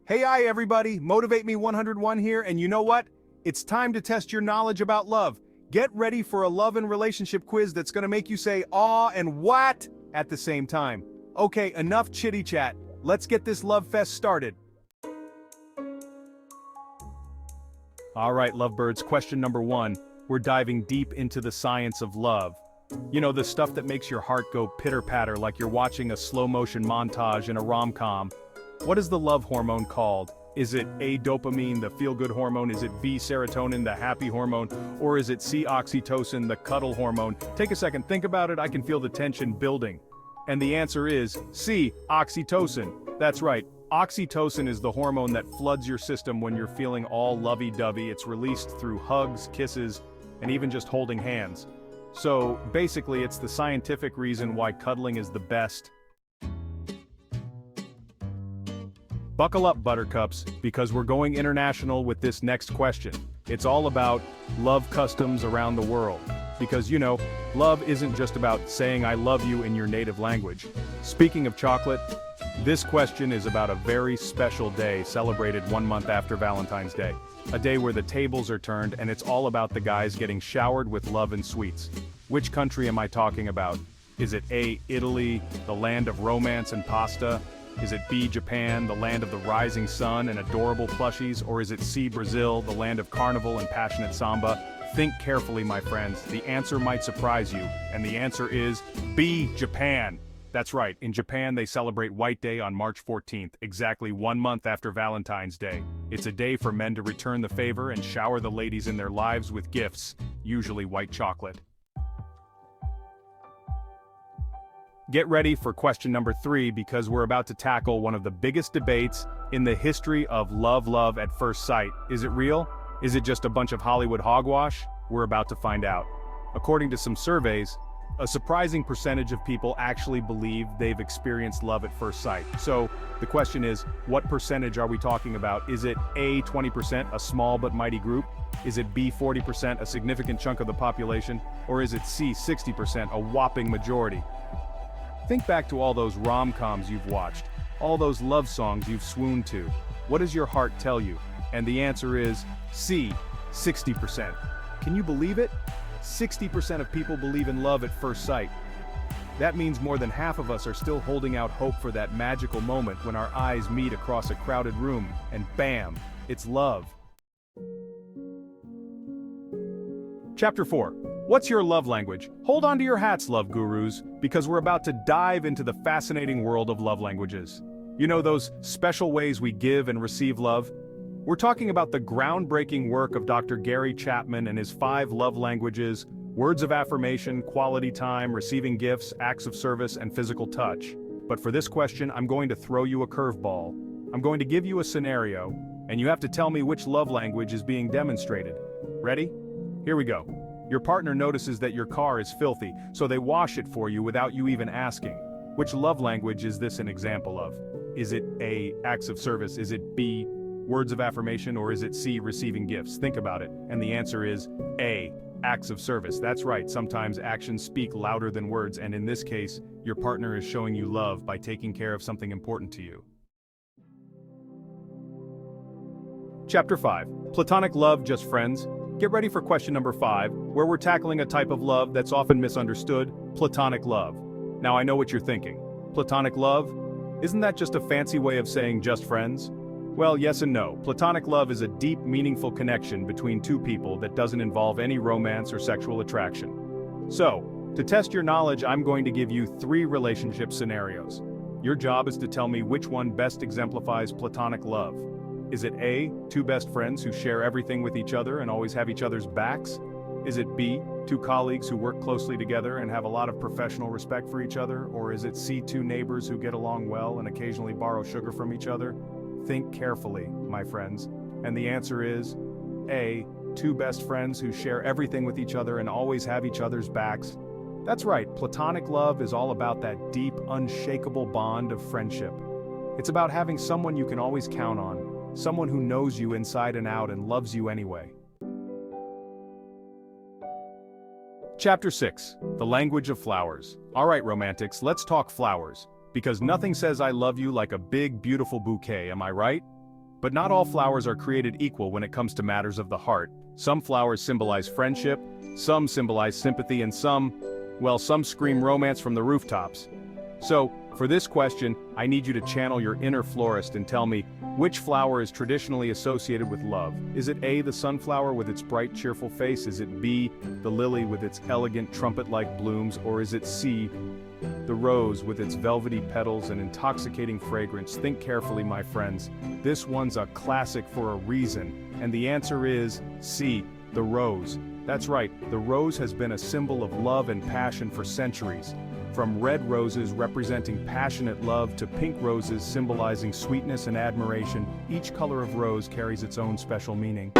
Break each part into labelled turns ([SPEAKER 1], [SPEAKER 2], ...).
[SPEAKER 1] Hi everybody, Motivate Me 101 here, and you know what? It's time to test your knowledge about love. Get ready for a love and relationship quiz that's gonna make you say "aw" and "what" at the same time. Okay, enough chitty chat. Let's get this love fest started. Alright, lovebirds, question number 1. We're diving deep into the science of love. You know, the stuff that makes your heart go pitter-patter like you're watching a slow-motion montage in a rom-com. What is the love hormone called? Is it A, dopamine, the feel-good hormone? Is it B, serotonin, the happy hormone? Or is it C, oxytocin, the cuddle hormone? Take a second, think about it, I can feel the tension building. And the answer is C, oxytocin. That's right, oxytocin is the hormone that floods your system when you're feeling all lovey-dovey. It's released through hugs, kisses, and even just holding hands. So, basically, it's the scientific reason why cuddling is the best. Buckle up, buttercups, because we're going international with this next question. It's all about love customs around the world. Because, you know, love isn't just about saying I love you in your native language. Speaking of chocolate, this question is about a very special day celebrated 1 month after Valentine's Day. A day where the tables are turned and it's all about the guys getting showered with love and sweets. Which country am I talking about? Is it A, Italy, the land of romance and pasta? Is it B, Japan, the land of the rising sun and adorable plushies? Or is it C, Brazil, the land of carnival and passionate samba? Think carefully, my friends. The answer might surprise you, and the answer is B, Japan. That's right, in Japan they celebrate White Day on March 14th, exactly 1 month after Valentine's Day. It's a day for men to return the favor and shower the ladies in their lives with gifts, usually white chocolate. Get ready for question number 3 because we're about to tackle one of the biggest debates in the history of love at first sight. Is it real? Is it just a bunch of Hollywood hogwash? We're about to find out. According to some surveys, a surprising percentage of people actually believe they've experienced love at first sight. So, the question is, what percentage are we talking about? Is it A, 20%, a small but mighty group? Is it B, 40%, a significant chunk of the population? Or is it C, 60%, a whopping majority? Think back to all those rom-coms you've watched, all those love songs you've swooned to. What does your heart tell you? And the answer is C, 60%. Can you believe it? 60% of people believe in love at first sight. That means more than half of us are still holding out hope for that magical moment when our eyes meet across a crowded room, and bam, it's love. Chapter 4. What's your love language? Hold on to your hats, love gurus, because we're about to dive into the fascinating world of love languages. You know those special ways we give and receive love? We're talking about the groundbreaking work of Dr. Gary Chapman and his 5 love languages: words of affirmation, quality time, receiving gifts, acts of service, and physical touch. But for this question, I'm going to throw you a curveball. I'm going to give you a scenario, and you have to tell me which love language is being demonstrated. Ready? Here we go. Your partner notices that your car is filthy, so they wash it for you without you even asking. Which love language is this an example of? Is it A, acts of service? Is it B, words of affirmation? Or is it C, receiving gifts? Think about it. And the answer is A, acts of service. That's right, sometimes actions speak louder than words, and in this case, your partner is showing you love by taking care of something important to you. Chapter 5. Platonic love, just friends? Get ready for question number 5, where we're tackling a type of love that's often misunderstood: platonic love. Now I know what you're thinking. Platonic love? Isn't that just a fancy way of saying just friends? Well, yes and no. Platonic love is a deep, meaningful connection between two people that doesn't involve any romance or sexual attraction. So, to test your knowledge, I'm going to give you 3 relationship scenarios. Your job is to tell me which one best exemplifies platonic love. Is it A, 2 best friends who share everything with each other and always have each other's backs? Is it B, 2 colleagues who work closely together and have a lot of professional respect for each other? Or is it C, 2 neighbors who get along well and occasionally borrow sugar from each other? Think carefully, my friends. And the answer is A, 2 best friends who share everything with each other and always have each other's backs. That's right, platonic love is all about that deep, unshakable bond of friendship. It's about having someone you can always count on. Someone who knows you inside and out and loves you anyway. Chapter 6. The Language of Flowers. Alright, romantics, let's talk flowers. Because nothing says I love you like a big, beautiful bouquet, am I right? But not all flowers are created equal when it comes to matters of the heart. Some flowers symbolize friendship, some symbolize sympathy, and some scream romance from the rooftops. So, for this question, I need you to channel your inner florist and tell me, which flower is traditionally associated with love? Is it A, the sunflower with its bright, cheerful face? Is it B, the lily with its elegant trumpet-like blooms? Or is it C, the rose with its velvety petals and intoxicating fragrance? Think carefully, my friends. This one's a classic for a reason, and the answer is C, the rose. That's right, the rose has been a symbol of love and passion for centuries. From red roses representing passionate love to pink roses symbolizing sweetness and admiration, each color of rose carries its own special meaning.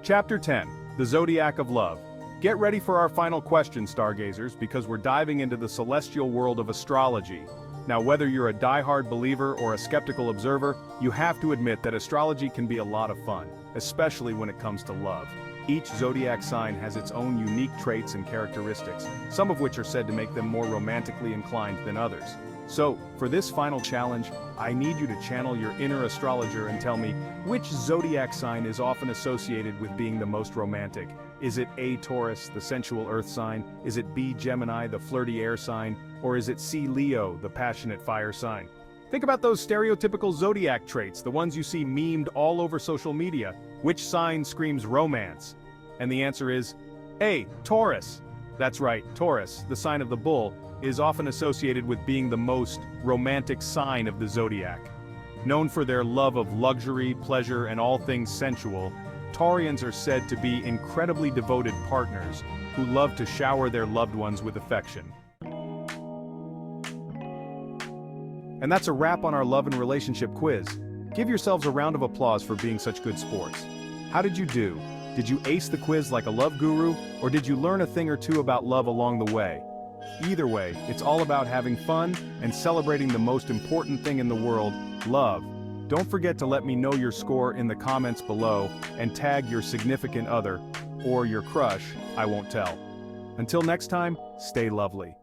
[SPEAKER 1] Chapter 10, The Zodiac of Love. Get ready for our final question, stargazers, because we're diving into the celestial world of astrology. Now, whether you're a die-hard believer or a skeptical observer, you have to admit that astrology can be a lot of fun, especially when it comes to love. Each zodiac sign has its own unique traits and characteristics, some of which are said to make them more romantically inclined than others. So, for this final challenge, I need you to channel your inner astrologer and tell me, which zodiac sign is often associated with being the most romantic? Is it A, Taurus, the sensual earth sign? Is it B, Gemini, the flirty air sign? Or is it C, Leo, the passionate fire sign? Think about those stereotypical zodiac traits, the ones you see memed all over social media. Which sign screams romance? And the answer is A, Taurus. That's right, Taurus, the sign of the bull, is often associated with being the most romantic sign of the zodiac. Known for their love of luxury, pleasure, and all things sensual, Taurians are said to be incredibly devoted partners who love to shower their loved ones with affection. And that's a wrap on our love and relationship quiz. Give yourselves a round of applause for being such good sports. How did you do? Did you ace the quiz like a love guru, or did you learn a thing or two about love along the way? Either way, it's all about having fun and celebrating the most important thing in the world, love. Don't forget to let me know your score in the comments below and tag your significant other or your crush, I won't tell. Until next time, stay lovely.